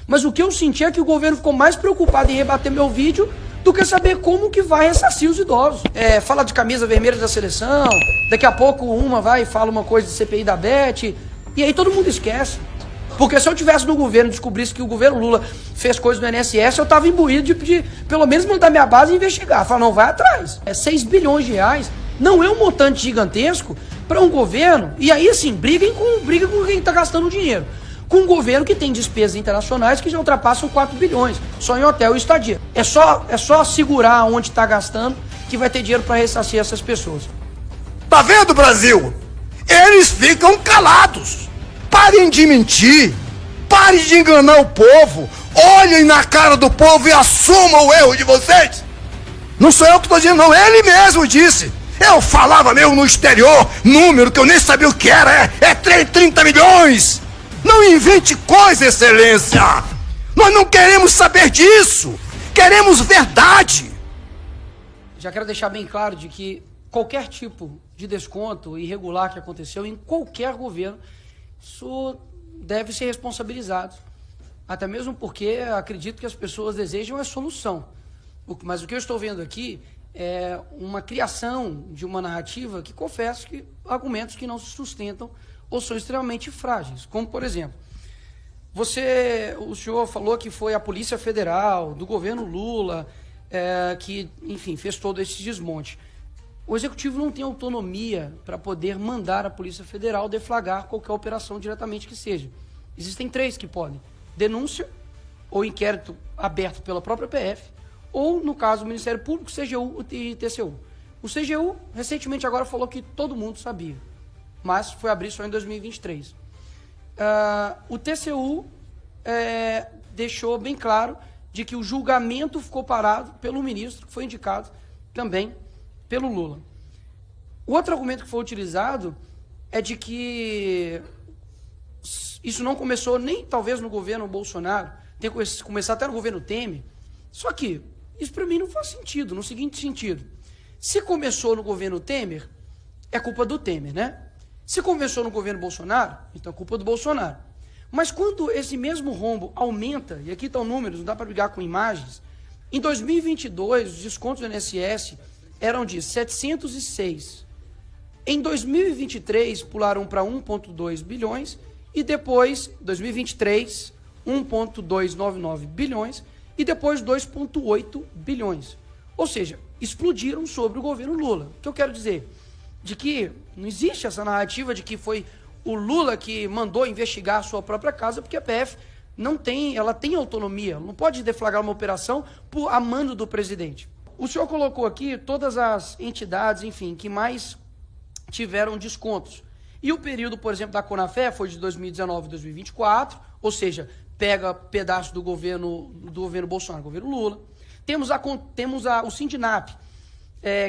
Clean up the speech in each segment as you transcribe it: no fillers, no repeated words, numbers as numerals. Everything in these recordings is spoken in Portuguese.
Mas o que eu senti é que o governo ficou mais preocupado em rebater meu vídeo do que saber como que vai ressarcir os idosos. Fala de camisa vermelha da seleção, daqui a pouco uma vai e fala uma coisa de CPI da Beth, e aí todo mundo esquece. Porque se eu tivesse no governo e descobrisse que o governo Lula fez coisa no INSS, eu estava imbuído de pedir, pelo menos mandar minha base investigar. Falar, não, vai atrás. 6 bilhões de reais não é um montante gigantesco para um governo, e aí assim, briga com quem está gastando dinheiro. Com um governo que tem despesas internacionais que já ultrapassam 4 bilhões, só em hotel e estadia. É só segurar onde está gastando que vai ter dinheiro para ressarcir essas pessoas. Tá vendo, Brasil? Eles ficam calados. Parem de mentir. Parem de enganar o povo. Olhem na cara do povo e assumam o erro de vocês. Não sou eu que estou dizendo, não. Ele mesmo disse. Eu falava mesmo no exterior, número que eu nem sabia o que era. É 30 milhões. Não invente coisa, excelência. Nós não queremos saber disso. Queremos verdade. Já quero deixar bem claro de que qualquer tipo de desconto irregular que aconteceu em qualquer governo, isso deve ser responsabilizado. Até mesmo porque acredito que as pessoas desejam a solução. Mas o que eu estou vendo aqui é uma criação de uma narrativa que confesso que argumentos que não se sustentam ou são extremamente frágeis. Como, por exemplo, o senhor falou que foi a Polícia Federal, do governo Lula, que, enfim, fez todo esse desmonte. O Executivo não tem autonomia para poder mandar a Polícia Federal deflagrar qualquer operação diretamente que seja. Existem 3 que podem: denúncia ou inquérito aberto pela própria PF, ou, no caso, o Ministério Público, CGU e TCU. O CGU, recentemente, agora falou que todo mundo sabia, mas foi abrir só em 2023. O TCU deixou bem claro de que o julgamento ficou parado pelo ministro, que foi indicado também pelo Lula. O outro argumento que foi utilizado é de que isso não começou nem talvez no governo Bolsonaro, tem que começar até no governo Temer. Só que isso para mim não faz sentido, no seguinte sentido: se começou no governo Temer, é culpa do Temer, né? Se começou no governo Bolsonaro, então é culpa do Bolsonaro. Mas quando esse mesmo rombo aumenta, e aqui estão números, não dá para brigar com imagens, em 2022 os descontos do INSS eram de 706. Em 2023 pularam para 1,2 bilhões e depois, 2023, 1,299 bilhões e depois 2,8 bilhões. Ou seja, explodiram sobre o governo Lula. O que eu quero dizer? De que não existe essa narrativa de que foi o Lula que mandou investigar a sua própria casa, porque a PF ela tem autonomia, ela não pode deflagrar uma operação a mando do presidente. O senhor colocou aqui todas as entidades, enfim, que mais tiveram descontos. E o período, por exemplo, da Conafé foi de 2019 a 2024, ou seja, pega pedaço do governo Bolsonaro, governo Lula. Temos o Sindinap,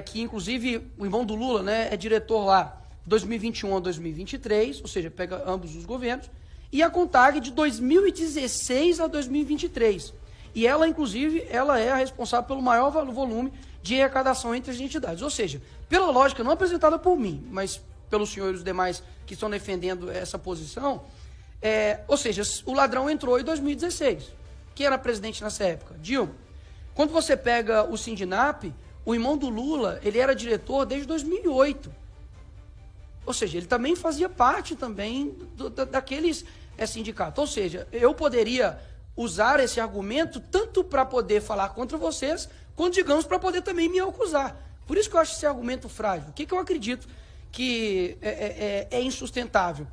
que inclusive o irmão do Lula, né, é diretor lá, 2021 a 2023, ou seja, pega ambos os governos. E a CONTAG de 2016 a 2023. E ela, inclusive, ela é a responsável pelo maior volume de arrecadação entre as entidades. Ou seja, pela lógica não apresentada por mim, mas pelos senhores e os demais que estão defendendo essa posição, ou seja, o ladrão entrou em 2016. Quem era presidente nessa época? Dilma. Quando você pega o Sindinap, o irmão do Lula, ele era diretor desde 2008. Ou seja, ele também fazia parte também daqueles sindicatos. Ou seja, eu poderia usar esse argumento tanto para poder falar contra vocês, quanto, digamos, para poder também me acusar. Por isso que eu acho esse argumento frágil. O que eu acredito que é insustentável?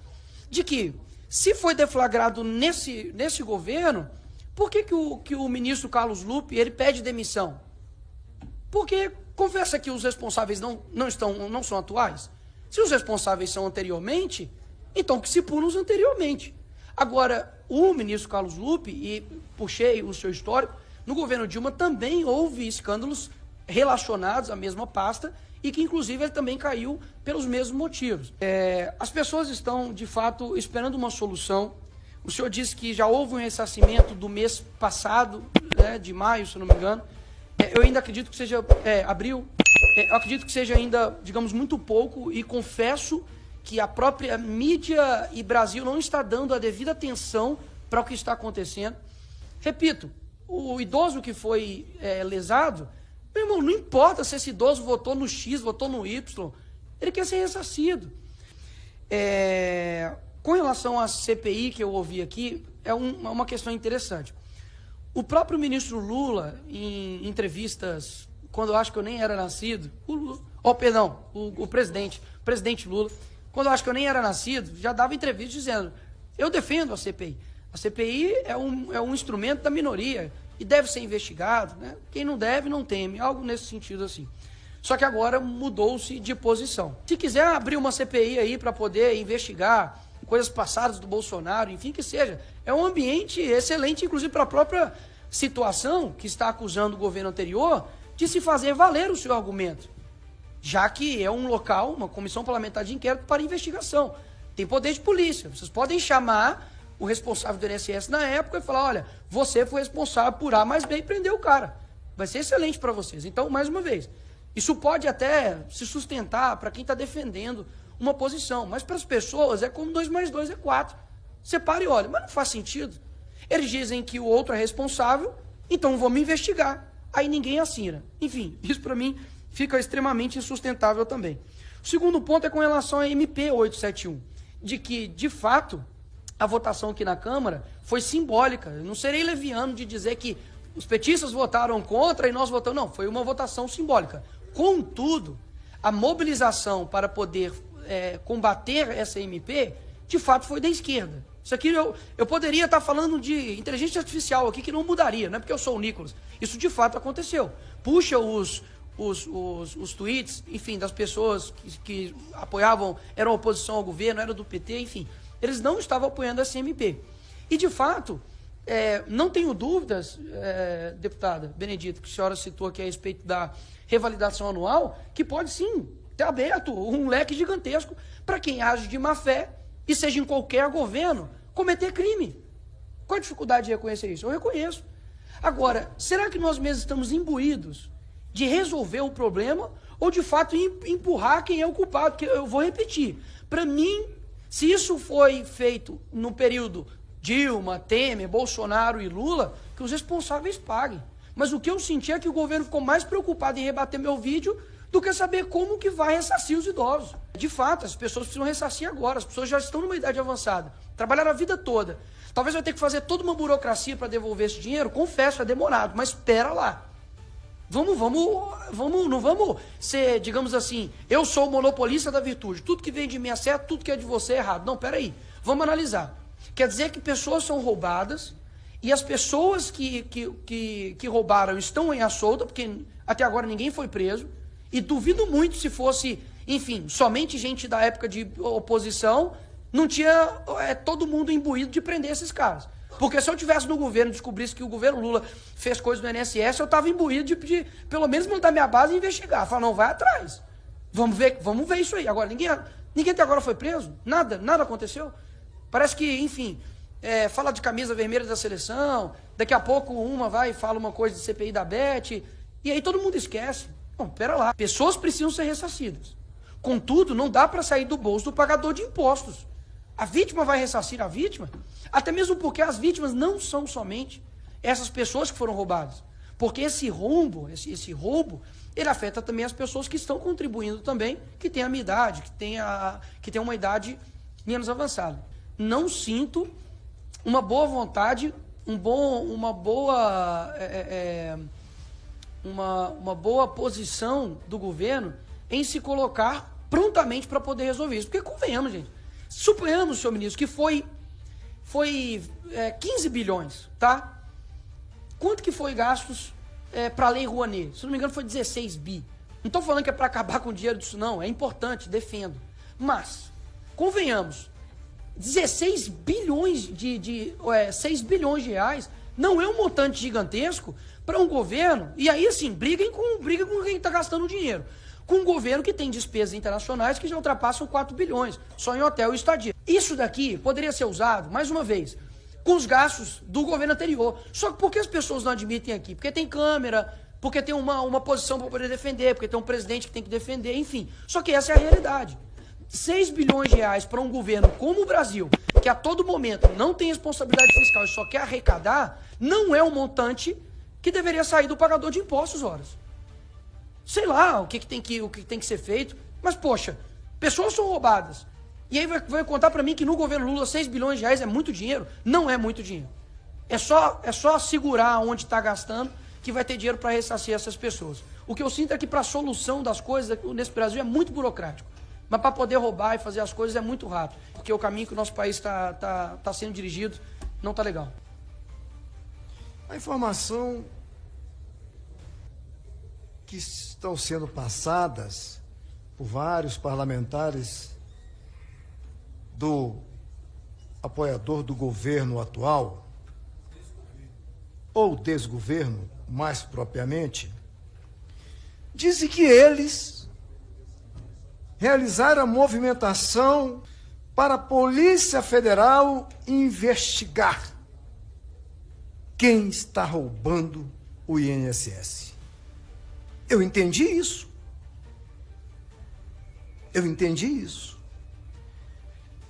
De que, se foi deflagrado nesse governo, por que o ministro Carlos Lupe ele pede demissão? Porque confessa que os responsáveis não são atuais. Se os responsáveis são anteriormente, então que se pulam os anteriormente. Agora, o ministro Carlos Lupe, e puxei o seu histórico, no governo Dilma também houve escândalos relacionados à mesma pasta e que, inclusive, ele também caiu pelos mesmos motivos. As pessoas estão, de fato, esperando uma solução. O senhor disse que já houve um ressarcimento do mês passado, né, de maio, se não me engano. Eu ainda acredito que seja abril. Eu acredito que seja ainda, digamos, muito pouco, e confesso que a própria mídia e Brasil não está dando a devida atenção para o que está acontecendo. Repito, o idoso que foi lesado, meu irmão, não importa se esse idoso votou no X, votou no Y, ele quer ser ressarcido. Com relação à CPI que eu ouvi aqui, é uma questão interessante. O próprio ministro Lula, em entrevistas, quando eu acho que eu nem era nascido, o presidente Lula, quando eu acho que eu nem era nascido, já dava entrevista dizendo, eu defendo a CPI. A CPI é um instrumento da minoria e deve ser investigado, né? Quem não deve, não teme, algo nesse sentido assim. Só que agora mudou-se de posição. Se quiser abrir uma CPI aí para poder investigar coisas passadas do Bolsonaro, enfim, que seja, é um ambiente excelente, inclusive para a própria situação que está acusando o governo anterior de se fazer valer o seu argumento, já que é um local, uma comissão parlamentar de inquérito para investigação. Tem poder de polícia, vocês podem chamar o responsável do INSS na época e falar, olha, você foi responsável por A mais B e prender o cara. Vai ser excelente para vocês. Então, mais uma vez, isso pode até se sustentar para quem está defendendo uma posição, mas para as pessoas é como 2 mais 2 é 4. Você para e olha, mas não faz sentido. Eles dizem que o outro é responsável, então vamos investigar. Aí ninguém assina. Enfim, isso para mim fica extremamente insustentável também. O segundo ponto é com relação à MP 871, de que, de fato, a votação aqui na Câmara foi simbólica. Eu não serei leviano de dizer que os petistas votaram contra e nós votamos. Não, foi uma votação simbólica. Contudo, a mobilização para poder combater essa MP, de fato, foi da esquerda. Isso aqui eu poderia estar falando de inteligência artificial aqui que não mudaria, não é porque eu sou o Nicolas. Isso de fato aconteceu. Puxa os tweets, enfim, das pessoas que apoiavam, eram oposição ao governo, eram do PT, enfim. Eles não estavam apoiando essa MP. E, de fato, não tenho dúvidas, deputada Benedito, que a senhora citou aqui a respeito da revalidação anual, que pode sim ter aberto um leque gigantesco para quem age de má fé e seja em qualquer governo, cometer crime. Qual a dificuldade de reconhecer isso? Eu reconheço. Agora, será que nós mesmos estamos imbuídos de resolver o problema ou, de fato, empurrar quem é o culpado? Porque eu vou repetir. Para mim, se isso foi feito no período Dilma, Temer, Bolsonaro e Lula, que os responsáveis paguem. Mas o que eu senti é que o governo ficou mais preocupado em rebater meu vídeo do que saber como que vai ressarcir os idosos. De fato, as pessoas precisam ressarcir agora, as pessoas já estão numa idade avançada, trabalharam a vida toda. Talvez vai ter que fazer toda uma burocracia para devolver esse dinheiro, confesso, é demorado, mas espera lá. Não vamos ser, digamos assim, eu sou o monopolista da virtude, tudo que vem de mim é certo, tudo que é de você é errado. Não, peraí, vamos analisar. Quer dizer que pessoas são roubadas e as pessoas que roubaram estão em solta, porque até agora ninguém foi preso, e duvido muito se fosse, enfim, somente gente da época de oposição, não tinha todo mundo imbuído de prender esses caras. Porque se eu tivesse no governo e descobrisse que o governo Lula fez coisas no INSS, eu estava imbuído de pelo menos montar minha base e investigar. Falar, não, vai atrás. Vamos ver isso aí. Agora, ninguém até agora foi preso? Nada aconteceu? Parece que, enfim, fala de camisa vermelha da seleção, daqui a pouco uma vai e fala uma coisa de CPI da Beth, e aí todo mundo esquece. Não, pera lá. Pessoas precisam ser ressarcidas. Contudo, não dá para sair do bolso do pagador de impostos. A vítima vai ressarcir a vítima, até mesmo porque as vítimas não são somente essas pessoas que foram roubadas. Porque esse roubo, ele afeta também as pessoas que estão contribuindo também, que têm a minha idade, que têm uma idade menos avançada. Não sinto uma boa vontade, uma boa posição do governo em se colocar prontamente para poder resolver isso. Porque convenhamos, gente. Suponhamos, senhor ministro, que foi 15 bilhões, tá? Quanto que foi gastos para a Lei Rouanet? Se não me engano, foi 16 bi. Não estou falando que é para acabar com o dinheiro disso, não. É importante, defendo. Mas, convenhamos, 16 bilhões 6 bilhões de reais não é um montante gigantesco para um governo, e aí, assim, briga com quem está gastando o dinheiro. Com um governo que tem despesas internacionais que já ultrapassam 4 bilhões, só em hotel e estadia. Isso daqui poderia ser usado, mais uma vez, com os gastos do governo anterior. Só que por que as pessoas não admitem aqui? Porque tem câmera, porque tem uma posição para poder defender, porque tem um presidente que tem que defender, enfim. Só que essa é a realidade. 6 bilhões de reais para um governo como o Brasil, que a todo momento não tem responsabilidade fiscal e só quer arrecadar, não é um montante que deveria sair do pagador de impostos, horas. Sei lá o que tem que ser feito, mas, poxa, pessoas são roubadas. E aí vai contar para mim que no governo Lula 6 bilhões de reais é muito dinheiro? Não é muito dinheiro. É só segurar onde está gastando que vai ter dinheiro para ressarcir essas pessoas. O que eu sinto é que para a solução das coisas nesse Brasil é muito burocrático. Mas para poder roubar e fazer as coisas é muito rápido. Porque o caminho que o nosso país tá sendo dirigido não está legal. A informação que estão sendo passadas por vários parlamentares do apoiador do governo atual, ou desgoverno, mais propriamente, dizem que eles realizaram a movimentação para a Polícia Federal investigar quem está roubando o INSS. Eu entendi isso.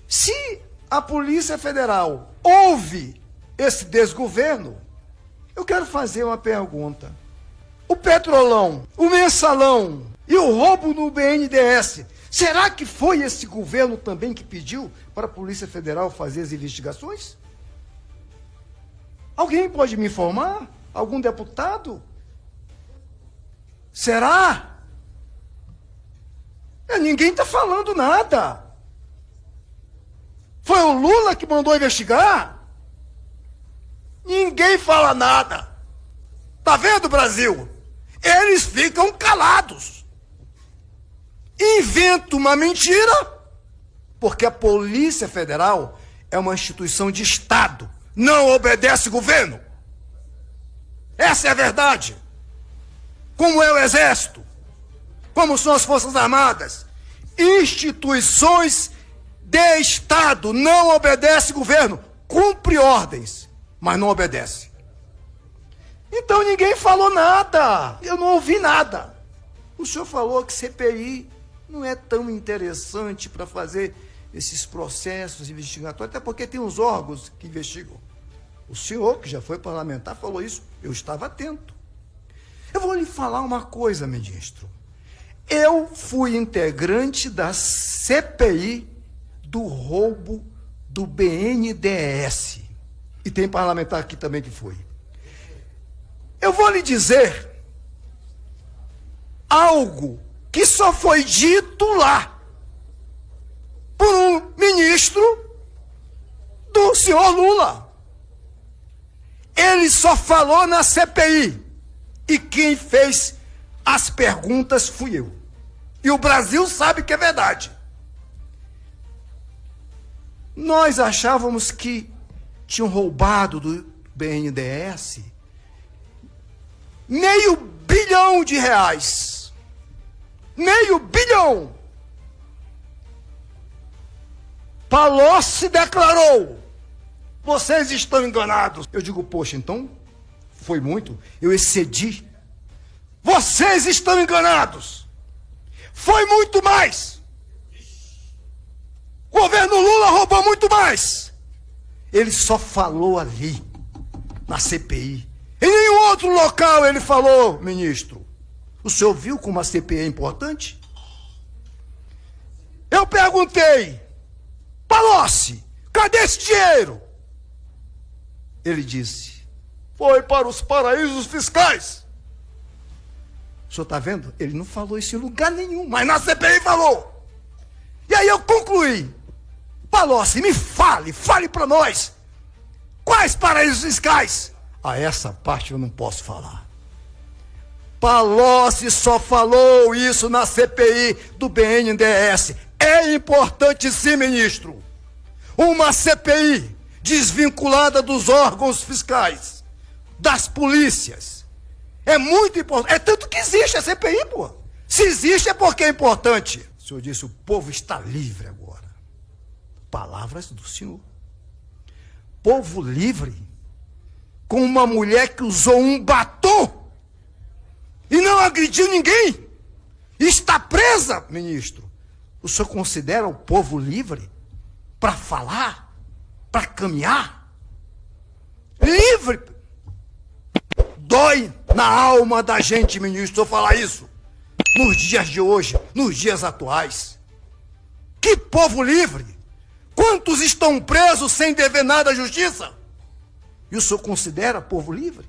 Se a Polícia Federal houve esse desgoverno, eu quero fazer uma pergunta. O Petrolão, o Mensalão e o roubo no BNDES, será que foi esse governo também que pediu para a Polícia Federal fazer as investigações? Alguém pode me informar? Algum deputado? Será? Ninguém está falando nada. Foi o Lula que mandou investigar? Ninguém fala nada. Tá vendo, Brasil? Eles ficam calados. Inventam uma mentira, porque a Polícia Federal é uma instituição de Estado, não obedece governo. Essa é a verdade. Como é o Exército, como são as Forças Armadas, instituições de Estado, não obedece governo, cumpre ordens, mas não obedece. Então ninguém falou nada, eu não ouvi nada. O senhor falou que CPI não é tão interessante para fazer esses processos investigatórios, até porque tem os órgãos que investigam. O senhor, que já foi parlamentar, falou isso, eu estava atento. Eu vou lhe falar uma coisa, ministro. Eu fui integrante da CPI do roubo do BNDES. E tem parlamentar aqui também que foi. Eu vou lhe dizer algo que só foi dito lá por um ministro do senhor Lula. Ele só falou na CPI. E quem fez as perguntas fui eu. E o Brasil sabe que é verdade. Nós achávamos que tinham roubado do BNDES R$500 bilhão. R$500 bilhão. Palocci declarou: vocês estão enganados. Eu digo, poxa, então foi muito, eu excedi. Vocês estão enganados. Foi muito mais. O governo Lula roubou muito mais. Ele só falou ali, na CPI. Em nenhum outro local ele falou, ministro. O senhor viu como a CPI é importante? Eu perguntei, Palocci, cadê esse dinheiro? Ele disse, foi para os paraísos fiscais. O senhor está vendo? Ele não falou isso em lugar nenhum, mas na CPI falou. E aí eu concluí. Palocci, me fale para nós. Quais paraísos fiscais? Essa parte eu não posso falar. Palocci só falou isso na CPI do BNDES. É importante sim, ministro. Uma CPI desvinculada dos órgãos fiscais, das polícias. É muito importante. É tanto que existe a CPI, pô. Se existe é porque é importante. O senhor disse, o povo está livre agora. Palavras do senhor. Povo livre com uma mulher que usou um batom e não agrediu ninguém. Está presa, ministro. O senhor considera o povo livre para falar? para caminhar? Livre! Dói na alma da gente, ministro, eu falar isso. Nos dias de hoje, nos dias atuais. Que povo livre! Quantos estão presos sem dever nada à justiça? E o senhor considera povo livre?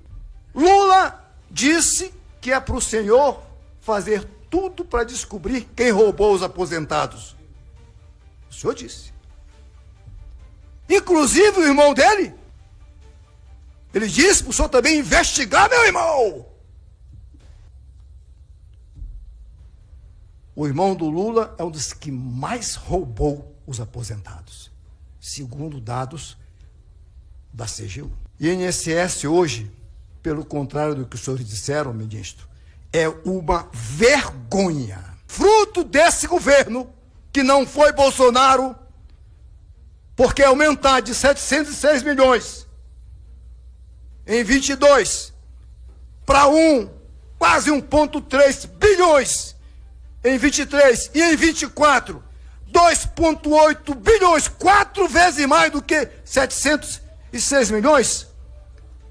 Lula disse que é para o senhor fazer tudo para descobrir quem roubou os aposentados. O senhor disse. Inclusive o irmão dele. Ele disse para o senhor também investigar, meu irmão. O irmão do Lula é um dos que mais roubou os aposentados, segundo dados da CGU. E INSS hoje, pelo contrário do que os senhores disseram, ministro, é uma vergonha. Fruto desse governo, que não foi Bolsonaro, porque aumentar de 706 milhões em 22 para quase 1,3 bilhões em 23 e em 24, 2,8 bilhões, 4 vezes mais do que 706 milhões.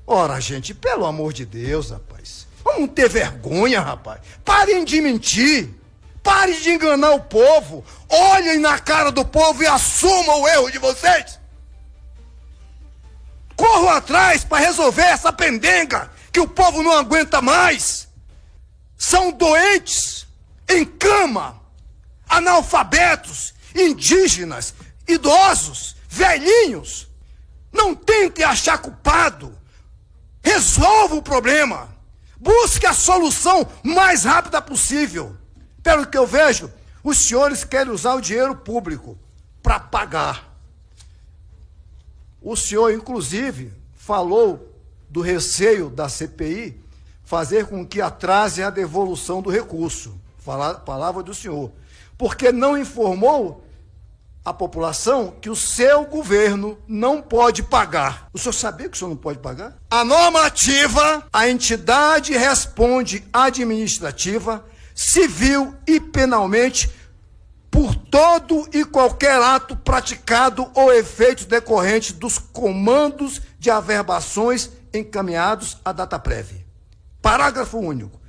Ora, gente, pelo amor de Deus, rapaz, vamos ter vergonha, rapaz. Parem de mentir, parem de enganar o povo, olhem na cara do povo e assumam o erro de vocês. Corram atrás para resolver essa pendenga que o povo não aguenta mais. São doentes, em cama, analfabetos, indígenas, idosos, velhinhos. Não tente achar culpado. Resolva o problema. Busque a solução mais rápida possível. Pelo que eu vejo, os senhores querem usar o dinheiro público para pagar. O senhor, inclusive, falou do receio da CPI fazer com que atrase a devolução do recurso. Palavra do senhor. Porque não informou a população que o seu governo não pode pagar. O senhor sabia que o senhor não pode pagar? A normativa, a entidade responde administrativa, civil e penalmente por todo e qualquer ato praticado ou efeitos decorrentes dos comandos de averbações encaminhados à data prévia. Parágrafo único.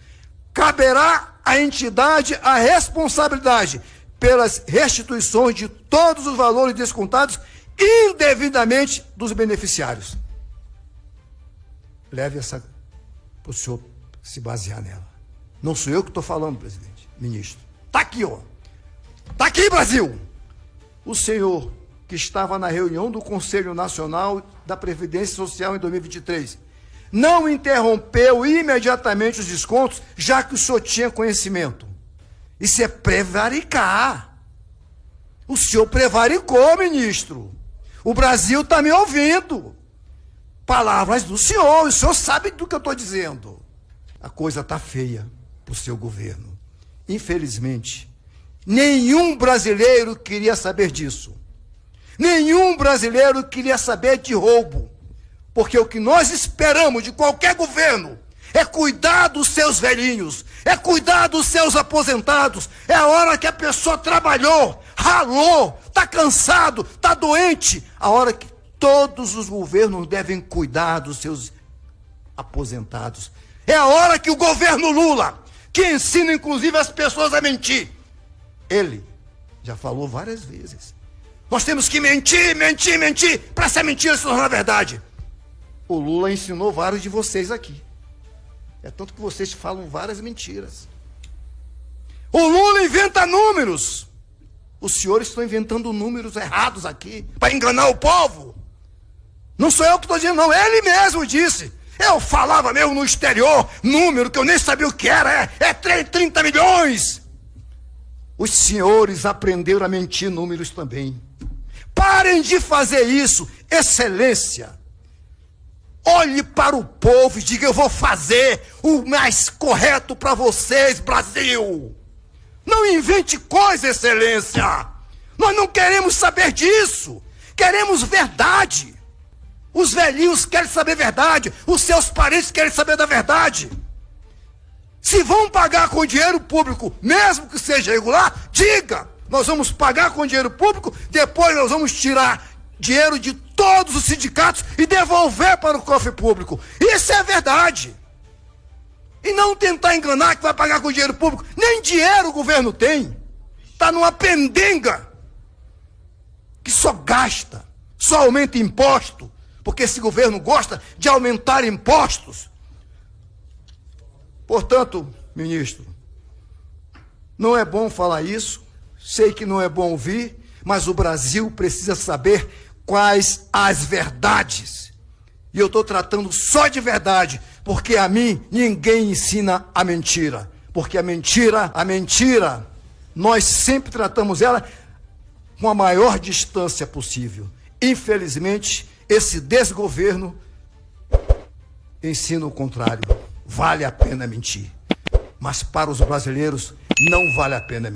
Caberá à entidade a responsabilidade pelas restituições de todos os valores descontados indevidamente dos beneficiários. Leve essa para o senhor se basear nela. Não sou eu que estou falando, presidente, ministro. Está aqui, ó. Está aqui, Brasil! O senhor que estava na reunião do Conselho Nacional da Previdência Social em 2023 não interrompeu imediatamente os descontos, já que o senhor tinha conhecimento. Isso é prevaricar. O senhor prevaricou, ministro. O Brasil está me ouvindo. Palavras do senhor, o senhor sabe do que eu estou dizendo. A coisa está feia para o seu governo. Infelizmente, nenhum brasileiro queria saber disso. Nenhum brasileiro queria saber de roubo. Porque o que nós esperamos de qualquer governo é cuidar dos seus velhinhos, é cuidar dos seus aposentados. É a hora que a pessoa trabalhou, ralou, está cansado, está doente. A hora que todos os governos devem cuidar dos seus aposentados. É a hora que o governo Lula, que ensina inclusive as pessoas a mentir, ele já falou várias vezes. Nós temos que mentir, mentir, mentir, para essa mentira se tornar verdade. O Lula ensinou vários de vocês aqui. É tanto que vocês falam várias mentiras. O Lula inventa números. Os senhores estão inventando números errados aqui, para enganar o povo. Não sou eu que estou dizendo, não. Ele mesmo disse. Eu falava mesmo no exterior, número que eu nem sabia o que era. É 30 milhões. Os senhores aprenderam a mentir números também. Parem de fazer isso, excelência. Olhe para o povo e diga, eu vou fazer o mais correto para vocês, Brasil. Não invente coisa, excelência. Nós não queremos saber disso. Queremos verdade. Os velhinhos querem saber verdade. Os seus parentes querem saber da verdade. Se vão pagar com dinheiro público, mesmo que seja irregular, diga. Nós vamos pagar com dinheiro público, depois nós vamos tirar dinheiro de todos os sindicatos e devolver para o cofre público. Isso é verdade. E não tentar enganar que vai pagar com dinheiro público. Nem dinheiro o governo tem. Está numa pendenga que só gasta, só aumenta imposto, porque esse governo gosta de aumentar impostos. Portanto, ministro, não é bom falar isso, sei que não é bom ouvir, mas o Brasil precisa saber quais as verdades. E eu estou tratando só de verdade, porque a mim ninguém ensina a mentira. Porque a mentira, nós sempre tratamos ela com a maior distância possível. Infelizmente, esse desgoverno ensina o contrário. Vale a pena mentir. Mas para os brasileiros, não vale a pena mentir.